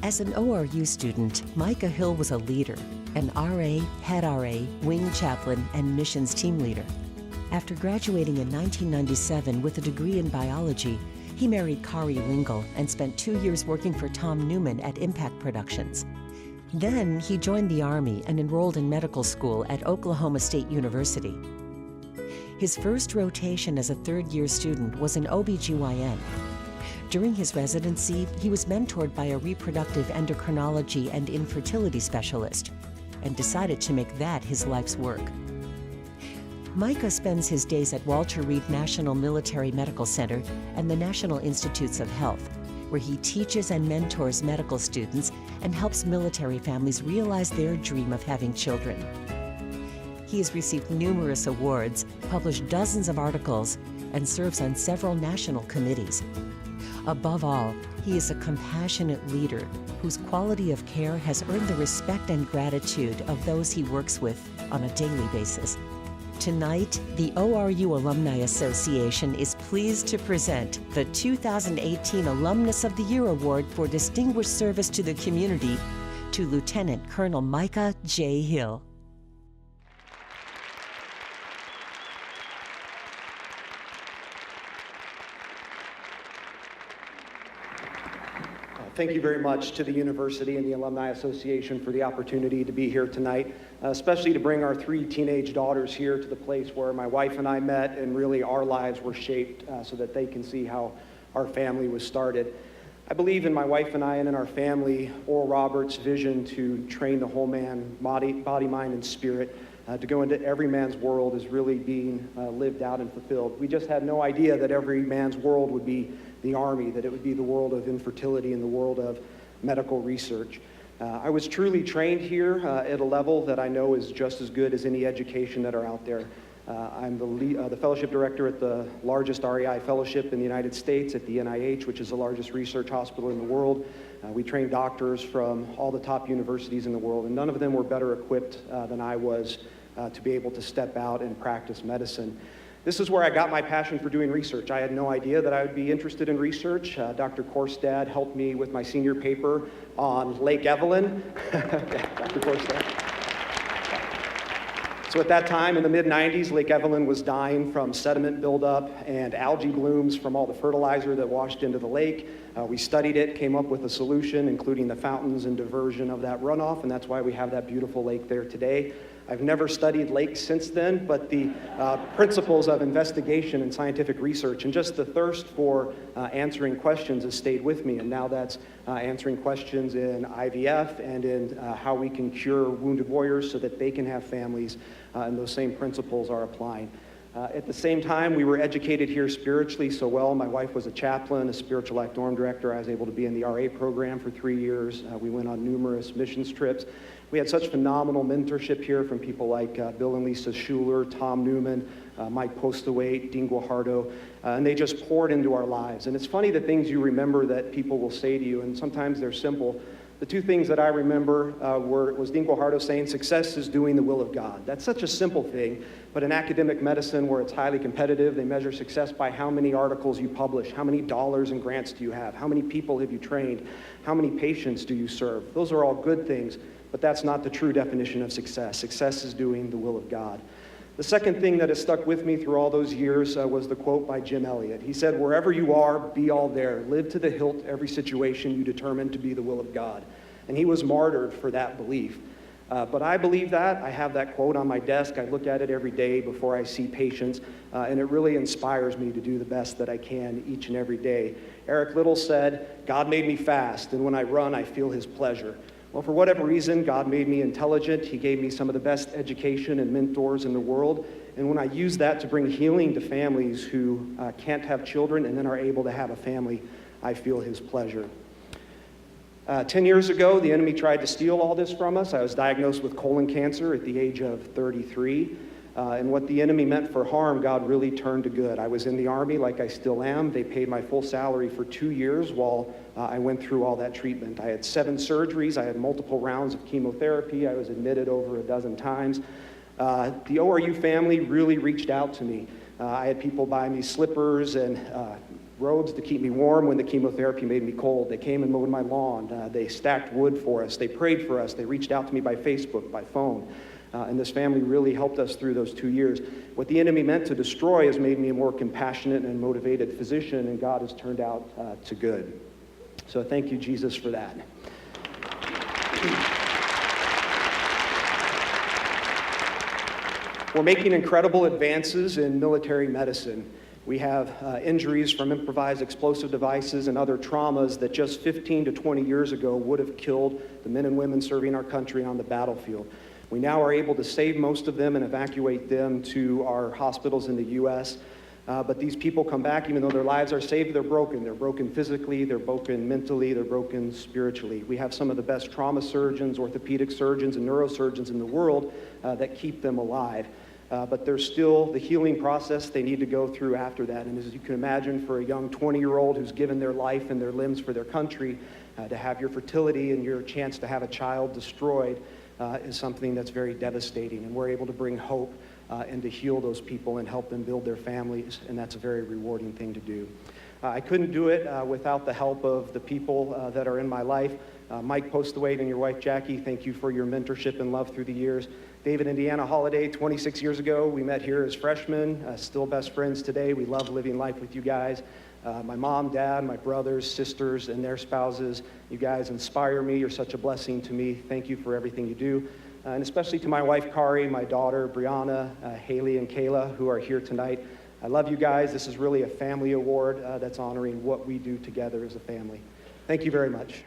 As an ORU student, Micah Hill was a leader, an RA, head RA, wing chaplain, and missions team leader. After graduating in 1997 with a degree in biology, he married Kari Lingle and spent 2 years working for Tom Newman at Impact Productions. Then he joined the Army and enrolled in medical school at Oklahoma State University. His first rotation as a third-year student was in OBGYN. During his residency, he was mentored by a reproductive endocrinology and infertility specialist and decided to make that his life's work. Micah spends his days at Walter Reed National Military Medical Center and the National Institutes of Health, where he teaches and mentors medical students and helps military families realize their dream of having children. He has received numerous awards, published dozens of articles, and serves on several national committees. Above all, he is a compassionate leader whose quality of care has earned the respect and gratitude of those he works with on a daily basis. Tonight, the ORU Alumni Association is pleased to present the 2018 Alumnus of the Year Award for Distinguished Service to the Community to Lieutenant Colonel Micah J. Hill. Thank you very much to the university and the Alumni Association for the opportunity to be here tonight, especially to bring our 3 teenage daughters here to the place where my wife and I met and really our lives were shaped so that they can see how our family was started. I believe in my wife and I and in our family, Oral Roberts' vision to train the whole man, body, mind, and spirit, to go into every man's world is really being lived out and fulfilled. We just had no idea that every man's world would be the Army, that it would be the world of infertility and the world of medical research. I was truly trained here at a level that I know is just as good as any education that are out there. I'm the fellowship director at the largest REI fellowship in the United States at the NIH, which is the largest research hospital in the world. We train doctors from all the top universities in the world, and none of them were better equipped than I was to be able to step out and practice medicine. This is where I got my passion for doing research. I had no idea that I would be interested in research. Dr. Korstad helped me with my senior paper on Lake Evelyn. Dr. Korstad. So at that time, in the mid-90s, Lake Evelyn was dying from sediment buildup and algae blooms from all the fertilizer that washed into the lake. We studied it, came up with a solution, including the fountains and diversion of that runoff, and that's why we have that beautiful lake there today. I've never studied lakes since then, but the principles of investigation and scientific research and just the thirst for answering questions has stayed with me, and now that's answering questions in IVF and in how we can cure wounded warriors so that they can have families, and those same principles are applying. At the same time, we were educated here spiritually so well. My wife was a chaplain, a spiritual life dorm director. I was able to be in the RA program for 3 years. We went on numerous missions trips. We had such phenomenal mentorship here from people like Bill and Lisa Schuler, Tom Newman, Mike Postaway, Dean Guajardo, and they just poured into our lives. And it's funny the things you remember that people will say to you, and sometimes they're simple. The 2 things that I remember was Dean Guajardo saying, success is doing the will of God. That's such a simple thing, but in academic medicine where it's highly competitive, they measure success by how many articles you publish, how many dollars and grants do you have, how many people have you trained, how many patients do you serve. Those are all good things, but that's not the true definition of success. Success is doing the will of God. The second thing that has stuck with me through all those years was the quote by Jim Elliot. He said, wherever you are, be all there. Live to the hilt every situation you determine to be the will of God. And he was martyred for that belief. But I believe that. I have that quote on my desk. I look at it every day before I see patients, and it really inspires me to do the best that I can each and every day. Eric Liddell said, God made me fast, and when I run, I feel his pleasure. Well, for whatever reason, God made me intelligent. He gave me some of the best education and mentors in the world. And when I use that to bring healing to families who can't have children and then are able to have a family, I feel his pleasure. 10 years ago, the enemy tried to steal all this from us. I was diagnosed with colon cancer at the age of 33. And what the enemy meant for harm, God really turned to good. I was in the Army like I still am. They paid my full salary for 2 years while I went through all that treatment. I had 7 surgeries. I had multiple rounds of chemotherapy. I was admitted over a dozen times. The ORU family really reached out to me. I had people buy me slippers and roads to keep me warm when the chemotherapy made me cold. They came and mowed my lawn. They stacked wood for us. They prayed for us. They reached out to me by Facebook, by phone. And this family really helped us through those 2 years. What the enemy meant to destroy has made me a more compassionate and motivated physician, and God has turned out to good. So thank you, Jesus, for that. We're making incredible advances in military medicine. We have injuries from improvised explosive devices and other traumas that just 15 to 20 years ago would have killed the men and women serving our country on the battlefield. We now are able to save most of them and evacuate them to our hospitals in the U.S. But these people come back, even though their lives are saved, they're broken. They're broken physically, they're broken mentally, they're broken spiritually. We have some of the best trauma surgeons, orthopedic surgeons, and neurosurgeons in the world that keep them alive. But there's still the healing process they need to go through after that. And as you can imagine, for a young 20-year-old who's given their life and their limbs for their country, to have your fertility and your chance to have a child destroyed is something that's very devastating. And we're able to bring hope and to heal those people and help them build their families, and that's a very rewarding thing to do. I couldn't do it without the help of the people that are in my life. Mike Postthwaite and your wife Jackie, thank you for your mentorship and love through the years. David and Deanna Holiday, 26 years ago, we met here as freshmen, still best friends today. We love living life with you guys. My mom, dad, my brothers, sisters, and their spouses, you guys inspire me. You're such a blessing to me. Thank you for everything you do. And especially to my wife, Kari, my daughter, Brianna, Haley, and Kayla, who are here tonight. I love you guys. This is really a family award that's honoring what we do together as a family. Thank you very much.